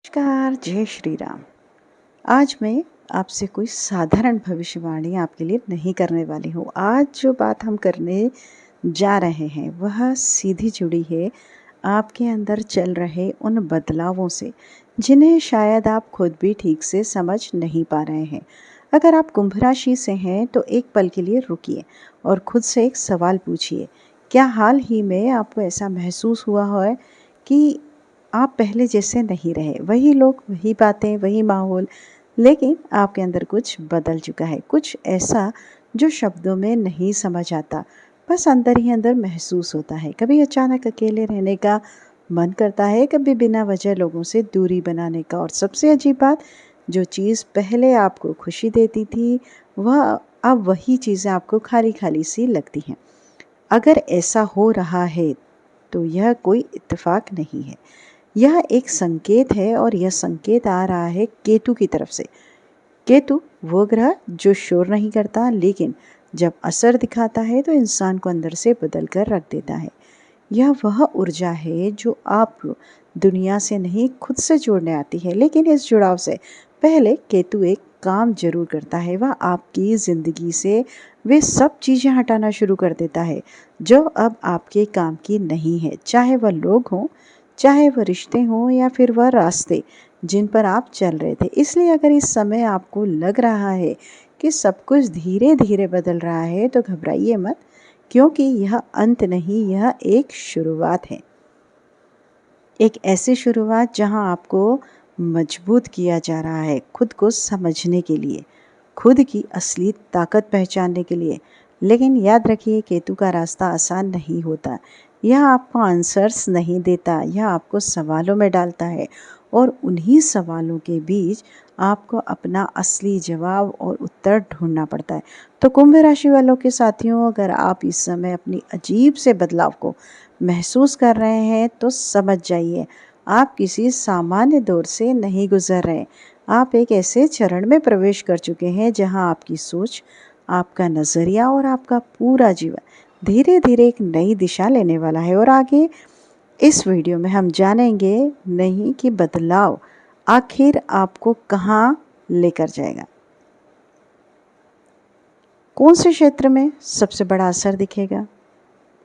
नमस्कार, जय श्री राम। आज मैं आपसे कोई साधारण भविष्यवाणी आपके लिए नहीं करने वाली हूँ। आज जो बात हम करने जा रहे हैं वह सीधी जुड़ी है आपके अंदर चल रहे उन बदलावों से, जिन्हें शायद आप खुद भी ठीक से समझ नहीं पा रहे हैं। अगर आप कुंभ राशि से हैं तो एक पल के लिए रुकिए और खुद से एक सवाल पूछिए, क्या हाल ही में आपको ऐसा महसूस हुआ है कि आप पहले जैसे नहीं रहे? वही लोग, वही बातें, वही माहौल, लेकिन आपके अंदर कुछ बदल चुका है। कुछ ऐसा जो शब्दों में नहीं समझ आता, बस अंदर ही अंदर महसूस होता है। कभी अचानक अकेले रहने का मन करता है, कभी बिना वजह लोगों से दूरी बनाने का। और सबसे अजीब बात, जो चीज़ पहले आपको खुशी देती थी, वह अब वही चीज़ें आपको खाली-खाली सी लगती हैं। अगर ऐसा हो रहा है, तो यह कोई इत्तेफाक नहीं है। यह एक संकेत है और यह संकेत आ रहा है केतु की तरफ से। केतु वो ग्रह जो शोर नहीं करता, लेकिन जब असर दिखाता है तो इंसान को अंदर से बदल कर रख देता है। यह वह ऊर्जा है जो आप दुनिया से नहीं, खुद से जोड़ने आती है। लेकिन इस जुड़ाव से पहले केतु एक काम जरूर करता है। वह आपकी ज़िंदगी से वे सब चीज़ें हटाना शुरू कर देता है जो अब आपके काम की नहीं है। चाहे वह लोग हों, चाहे वह रिश्ते हों, या फिर वह रास्ते जिन पर आप चल रहे थे। इसलिए अगर इस समय आपको लग रहा है कि सब कुछ धीरे धीरे बदल रहा है, तो घबराइए मत, क्योंकि यह अंत नहीं, यह एक शुरुआत है। एक ऐसी शुरुआत जहां आपको मजबूत किया जा रहा है, खुद को समझने के लिए, खुद की असली ताकत पहचानने के लिए। लेकिन याद रखिए, केतु का रास्ता आसान नहीं होता। यह आपको आंसर्स नहीं देता, यह आपको सवालों में डालता है, और उन्हीं सवालों के बीच आपको अपना असली जवाब और उत्तर ढूंढना पड़ता है। तो कुंभ राशि वालों के साथियों, अगर आप इस समय अपनी अजीब से बदलाव को महसूस कर रहे हैं, तो समझ जाइए, आप किसी सामान्य दौर से नहीं गुजर रहे। आप एक ऐसे चरण में प्रवेश कर चुके हैं जहां आपकी सोच, आपका नज़रिया और आपका पूरा जीवन धीरे धीरे एक नई दिशा लेने वाला है। और आगे इस वीडियो में हम जानेंगे नहीं कि बदलाव आखिर आपको कहाँ लेकर जाएगा, कौन से क्षेत्र में सबसे बड़ा असर दिखेगा,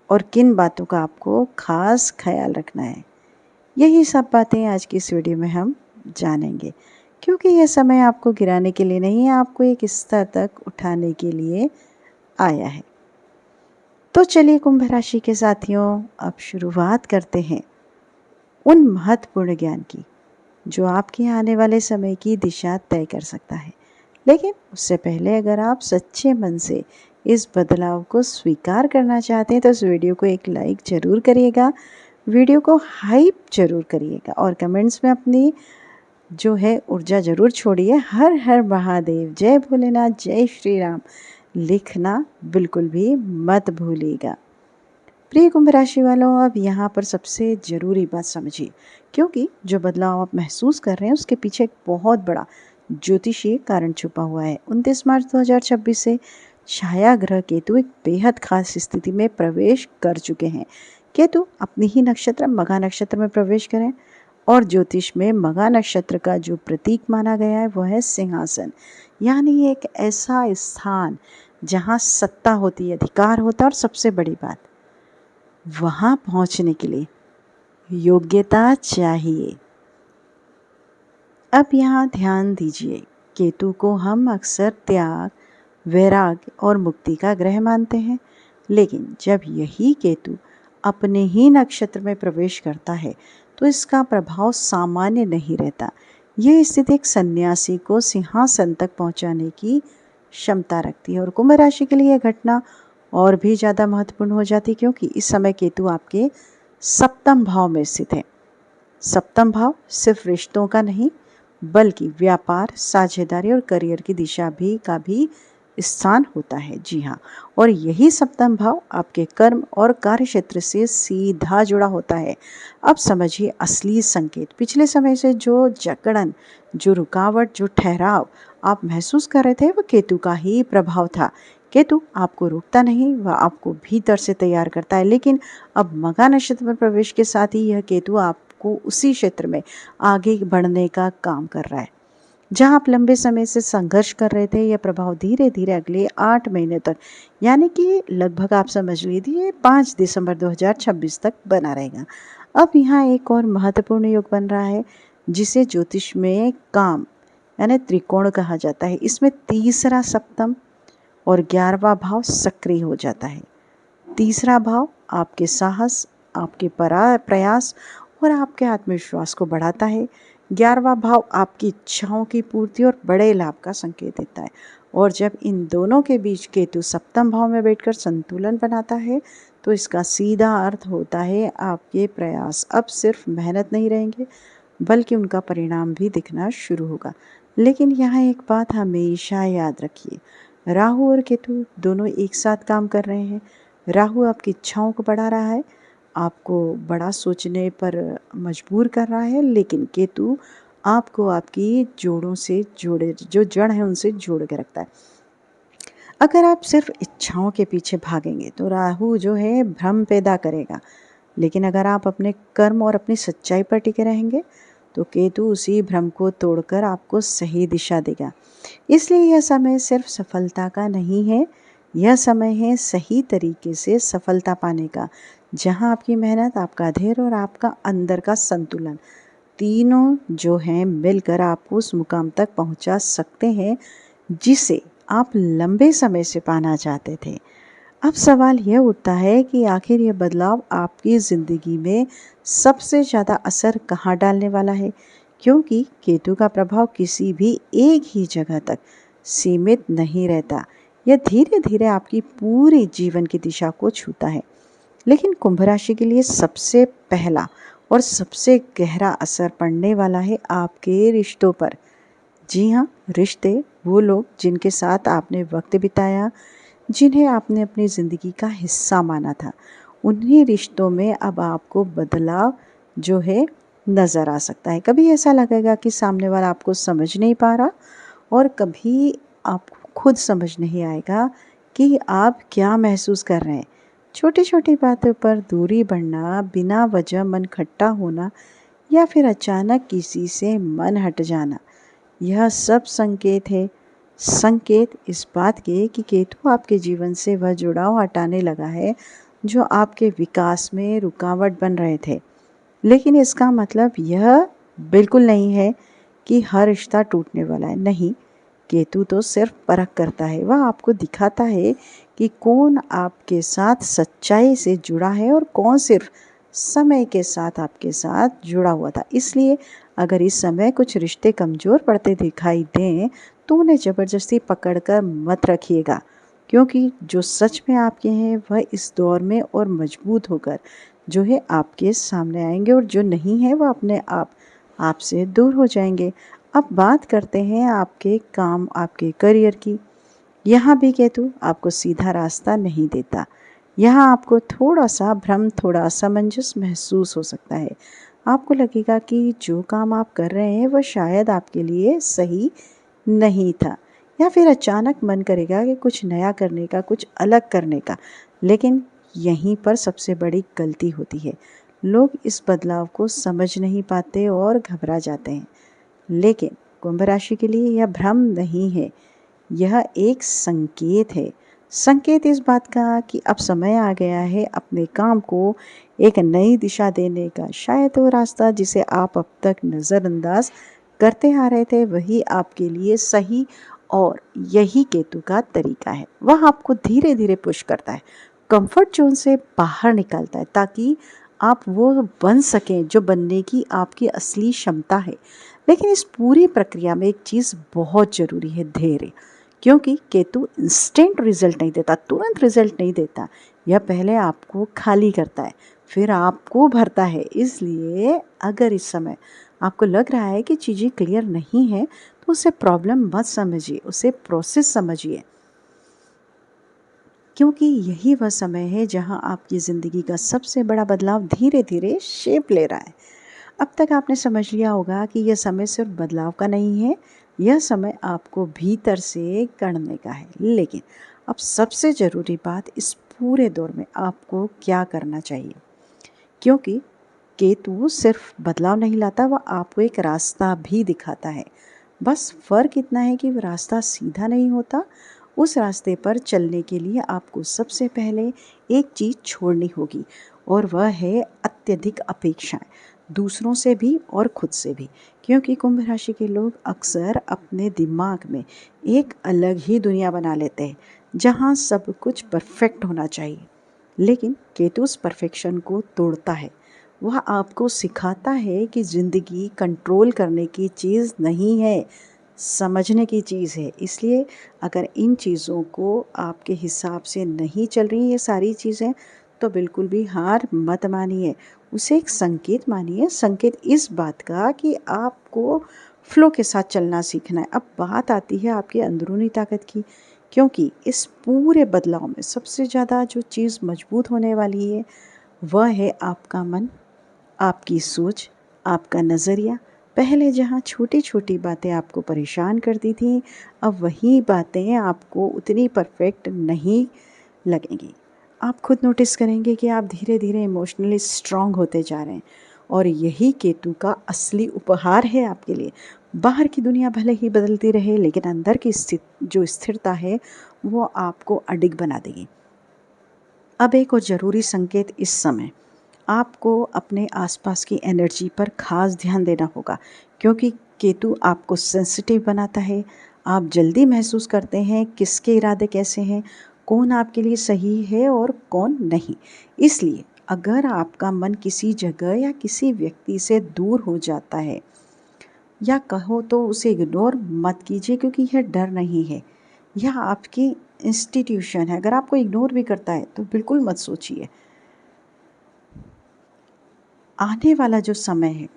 और किन बातों का आपको खास ख्याल रखना है। यही सब बातें आज की इस वीडियो में हम जानेंगे, क्योंकि यह समय आपको गिराने के लिए नहीं है, आपको एक स्तर तक उठाने के लिए आया है। तो चलिए कुंभ राशि के साथियों, अब शुरुआत करते हैं उन महत्वपूर्ण ज्ञान की जो आपके आने वाले समय की दिशा तय कर सकता है। लेकिन उससे पहले, अगर आप सच्चे मन से इस बदलाव को स्वीकार करना चाहते हैं, तो इस वीडियो को एक लाइक ज़रूर करिएगा, वीडियो को हाइप ज़रूर करिएगा, और कमेंट्स में अपनी जो है ऊर्जा ज़रूर छोड़िए। हर हर महादेव, जय भोलेनाथ, जय श्री राम लिखना बिल्कुल भी मत भूलिएगा। प्रिय कुंभ राशि वालों, अब यहाँ पर सबसे ज़रूरी बात समझिए, क्योंकि जो बदलाव आप महसूस कर रहे हैं उसके पीछे एक बहुत बड़ा ज्योतिषीय कारण छुपा हुआ है। 29 मार्च 2026 से छाया ग्रह केतु एक बेहद खास स्थिति में प्रवेश कर चुके हैं। केतु अपनी ही नक्षत्र मघा नक्षत्र में प्रवेश करें, और ज्योतिष में मघा नक्षत्र का जो प्रतीक माना गया है वह है सिंहासन, यानी एक ऐसा स्थान जहाँ सत्ता होती है, अधिकार होता है, और सबसे बड़ी बात, वहाँ पहुँचने के लिए योग्यता चाहिए। अब यहाँ ध्यान दीजिए, केतु को हम अक्सर त्याग, वैराग्य और मुक्ति का ग्रह मानते हैं, लेकिन जब यही केतु अपने ही नक्षत्र में प्रवेश करता है, तो इसका प्रभाव सामान्य नहीं रहता। यह स्थिति एक सन्यासी को सिंहासन तक पहुंचाने की क्षमता रखती है। और कुंभ राशि के लिए यह घटना और भी ज़्यादा महत्वपूर्ण हो जाती, क्योंकि इस समय केतु आपके सप्तम भाव में स्थित है। सप्तम भाव सिर्फ रिश्तों का नहीं, बल्कि व्यापार, साझेदारी और करियर की दिशा का भी स्थान होता है। जी हाँ, और यही सप्तम भाव आपके कर्म और कार्य क्षेत्र से सीधा जुड़ा होता है। अब समझिए असली संकेत। पिछले समय से जो जकड़न, जो रुकावट, जो ठहराव आप महसूस कर रहे थे, वह केतु का ही प्रभाव था। केतु आपको रोकता नहीं, वह आपको भीतर से तैयार करता है। लेकिन अब मघा नक्षत्र में प्रवेश के साथ ही यह केतु आप आपको उसी क्षेत्र में आगे बढ़ने का काम कर रहा है। जहां आप लंबे समय से संघर्ष कर रहे थे, यह प्रभाव धीरे धीरे अगले 8 महीने तक, यानी कि लगभग आप समझ लीजिए 5 दिसंबर 2026 तक बना रहेगा। अब यहाँ एक और महत्वपूर्ण योग बन रहा है जिसे ज्योतिष में काम यानी त्रिकोण कहा जाता है। इसमें तीसरा सप्तम और 11वां भाव सक्रिय हो जाता है। तीसरा भाव आपके साहस, आपके प्रयास और आपके आत्मविश्वास को बढ़ाता है। 11वां भाव आपकी इच्छाओं की पूर्ति और बड़े लाभ का संकेत देता है। और जब इन दोनों के बीच केतु सप्तम भाव में बैठकर संतुलन बनाता है तो इसका सीधा अर्थ होता है आपके प्रयास अब सिर्फ मेहनत नहीं रहेंगे बल्कि उनका परिणाम भी दिखना शुरू होगा। लेकिन यहाँ एक बात हमेशा याद रखिए, राहु और केतु दोनों एक साथ काम कर रहे हैं। राहु आपकी इच्छाओं को बढ़ा रहा है, आपको बड़ा सोचने पर मजबूर कर रहा है, लेकिन केतु आपको आपकी जोड़ों से जोड़े जो जड़ है उनसे जोड़ के रखता है। अगर आप सिर्फ इच्छाओं के पीछे भागेंगे तो राहु जो है भ्रम पैदा करेगा, लेकिन अगर आप अपने कर्म और अपनी सच्चाई पर टिके रहेंगे तो केतु उसी भ्रम को तोड़कर आपको सही दिशा देगा। इसलिए यह समय सिर्फ सफलता का नहीं है, यह समय है सही तरीके से सफलता पाने का, जहां आपकी मेहनत, आपका धैर्य और आपका अंदर का संतुलन तीनों जो हैं मिलकर आपको उस मुकाम तक पहुंचा सकते हैं जिसे आप लंबे समय से पाना चाहते थे। अब सवाल यह उठता है कि आखिर यह बदलाव आपकी ज़िंदगी में सबसे ज़्यादा असर कहाँ डालने वाला है, क्योंकि केतु का प्रभाव किसी भी एक ही जगह तक सीमित नहीं रहता, यह धीरे धीरे आपकी पूरी जीवन की दिशा को छूता है। लेकिन कुंभ राशि के लिए सबसे पहला और सबसे गहरा असर पड़ने वाला है आपके रिश्तों पर। जी हाँ, रिश्ते, वो लोग जिनके साथ आपने वक्त बिताया, जिन्हें आपने अपनी ज़िंदगी का हिस्सा माना था, उन्हीं रिश्तों में अब आपको बदलाव जो है नज़र आ सकता है। कभी ऐसा लगेगा कि सामने वाला आपको समझ नहीं पा रहा और कभी आपको खुद समझ नहीं आएगा कि आप क्या महसूस कर रहे हैं। छोटी छोटी बातों पर दूरी बढ़ना, बिना वजह मन खट्टा होना या फिर अचानक किसी से मन हट जाना, यह सब संकेत है। संकेत इस बात के कि केतु आपके जीवन से वह जुड़ाव हटाने लगा है जो आपके विकास में रुकावट बन रहे थे। लेकिन इसका मतलब यह बिल्कुल नहीं है कि हर रिश्ता टूटने वाला है। नहीं, केतु तो सिर्फ परख करता है, वह आपको दिखाता है कि कौन आपके साथ सच्चाई से जुड़ा है और कौन सिर्फ समय के साथ आपके साथ जुड़ा हुआ था। इसलिए अगर इस समय कुछ रिश्ते कमज़ोर पड़ते दिखाई दें तो उन्हें ज़बरदस्ती पकड़कर मत रखिएगा, क्योंकि जो सच में आपके हैं वह इस दौर में और मजबूत होकर जो है आपके सामने आएंगे और जो नहीं है वह अपने आप आपसे दूर हो जाएंगे। अब बात करते हैं आपके काम, आपके करियर की। यहाँ भी केतु आपको सीधा रास्ता नहीं देता। यहाँ आपको थोड़ा सा भ्रम, थोड़ा असमंजस महसूस हो सकता है। आपको लगेगा कि जो काम आप कर रहे हैं वह शायद आपके लिए सही नहीं था, या फिर अचानक मन करेगा कि कुछ नया करने का, कुछ अलग करने का। लेकिन यहीं पर सबसे बड़ी गलती होती है, लोग इस बदलाव को समझ नहीं पाते और घबरा जाते हैं। लेकिन कुंभ राशि के लिए यह भ्रम नहीं है, यह एक संकेत है। संकेत इस बात का कि अब समय आ गया है अपने काम को एक नई दिशा देने का। शायद वो रास्ता जिसे आप अब तक नज़रअंदाज करते आ रहे थे वही आपके लिए सही, और यही केतु का तरीका है। वह आपको धीरे धीरे पुश करता है, कंफर्ट जोन से बाहर निकालता है, ताकि आप वो बन सकें जो बनने की आपकी असली क्षमता है। लेकिन इस पूरी प्रक्रिया में एक चीज़ बहुत ज़रूरी है, धैर्य। क्योंकि केतु इंस्टेंट रिजल्ट नहीं देता, तुरंत रिजल्ट नहीं देता। यह पहले आपको खाली करता है, फिर आपको भरता है। इसलिए अगर इस समय आपको लग रहा है कि चीज़ें क्लियर नहीं है तो उसे प्रॉब्लम मत समझिए, उसे प्रोसेस समझिए, क्योंकि यही वह समय है जहां आपकी ज़िंदगी का सबसे बड़ा बदलाव धीरे धीरे शेप ले रहा है। अब तक आपने समझ लिया होगा कि यह समय सिर्फ बदलाव का नहीं है, यह समय आपको भीतर से करने का है। लेकिन अब सबसे ज़रूरी बात, इस पूरे दौर में आपको क्या करना चाहिए, क्योंकि केतु सिर्फ बदलाव नहीं लाता, वह आपको एक रास्ता भी दिखाता है। बस फ़र्क इतना है कि वह रास्ता सीधा नहीं होता। उस रास्ते पर चलने के लिए आपको सबसे पहले एक चीज़ छोड़नी होगी, और वह है अत्यधिक अपेक्षाएं, दूसरों से भी और खुद से भी। क्योंकि कुंभ राशि के लोग अक्सर अपने दिमाग में एक अलग ही दुनिया बना लेते हैं जहाँ सब कुछ परफेक्ट होना चाहिए। लेकिन केतु उस परफेक्शन को तोड़ता है। वह आपको सिखाता है कि ज़िंदगी कंट्रोल करने की चीज़ नहीं है, समझने की चीज़ है। इसलिए अगर इन चीज़ों को आपके हिसाब से नहीं चल रही ये सारी चीज़ें, तो बिल्कुल भी हार मत मानिए, उसे एक संकेत मानिए, संकेत इस बात का कि आपको फ्लो के साथ चलना सीखना है। अब बात आती है आपकी अंदरूनी ताकत की, क्योंकि इस पूरे बदलाव में सबसे ज़्यादा जो चीज़ मजबूत होने वाली है वह है आपका मन, आपकी सोच, आपका नज़रिया। पहले जहाँ छोटी छोटी बातें आपको परेशान करती थीं, अब वही बातें आपको उतनी परफेक्ट नहीं लगेंगी। आप खुद नोटिस करेंगे कि आप धीरे धीरे इमोशनली स्ट्रांग होते जा रहे हैं, और यही केतु का असली उपहार है आपके लिए। बाहर की दुनिया भले ही बदलती रहे, लेकिन अंदर की जो स्थिरता है वो आपको अडिग बना देगी। अब एक और ज़रूरी संकेत, इस समय आपको अपने आसपास की एनर्जी पर खास ध्यान देना होगा, क्योंकि केतु आपको सेंसिटिव बनाता है। आप जल्दी महसूस करते हैं किसके इरादे कैसे हैं, कौन आपके लिए सही है और कौन नहीं। इसलिए अगर आपका मन किसी जगह या किसी व्यक्ति से दूर हो जाता है, या कहो तो उसे इग्नोर मत कीजिए, क्योंकि यह डर नहीं है, यह आपकी इंस्टीट्यूशन है। अगर आपको इग्नोर भी करता है तो बिल्कुल मत सोचिए। आने वाला जो समय है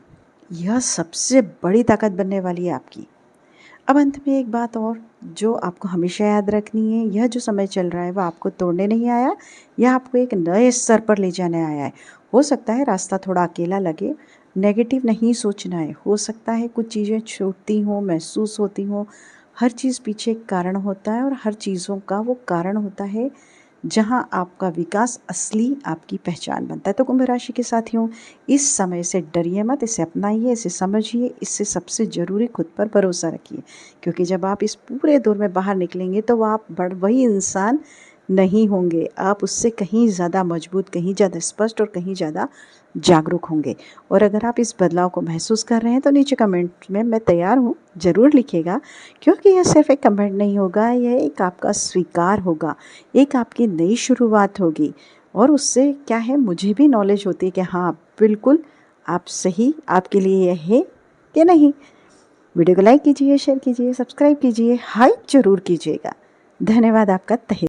यह सबसे बड़ी ताकत बनने वाली है आपकी। अब अंत में एक बात और जो आपको हमेशा याद रखनी है, यह जो समय चल रहा है वह आपको तोड़ने नहीं आया, यह आपको एक नए स्तर पर ले जाने आया है। हो सकता है रास्ता थोड़ा अकेला लगे, नेगेटिव नहीं सोचना है। हो सकता है कुछ चीज़ें छूटती हों, महसूस होती हों। हर चीज़ पीछे एक कारण होता है, और हर चीज़ों का वो कारण होता है जहाँ आपका विकास असली आपकी पहचान बनता है। तो कुंभ राशि के साथियों, इस समय से डरिए मत, इसे अपनाइए, इसे समझिए, इससे सबसे ज़रूरी खुद पर भरोसा रखिए। क्योंकि जब आप इस पूरे दौर में बाहर निकलेंगे तो आप वही इंसान नहीं होंगे, आप उससे कहीं ज़्यादा मजबूत, कहीं ज़्यादा स्पष्ट और कहीं ज़्यादा जागरूक होंगे। और अगर आप इस बदलाव को महसूस कर रहे हैं तो नीचे कमेंट में मैं तैयार हूँ ज़रूर लिखिएगा, क्योंकि यह सिर्फ एक कमेंट नहीं होगा, यह एक आपका स्वीकार होगा, एक आपकी नई शुरुआत होगी। और उससे क्या है, मुझे भी नॉलेज होती है कि हाँ बिल्कुल आप सही, आपके लिए यह है कि नहीं। वीडियो को लाइक कीजिए, शेयर कीजिए, सब्सक्राइब कीजिए, हाइप जरूर कीजिएगा। धन्यवाद आपका तहे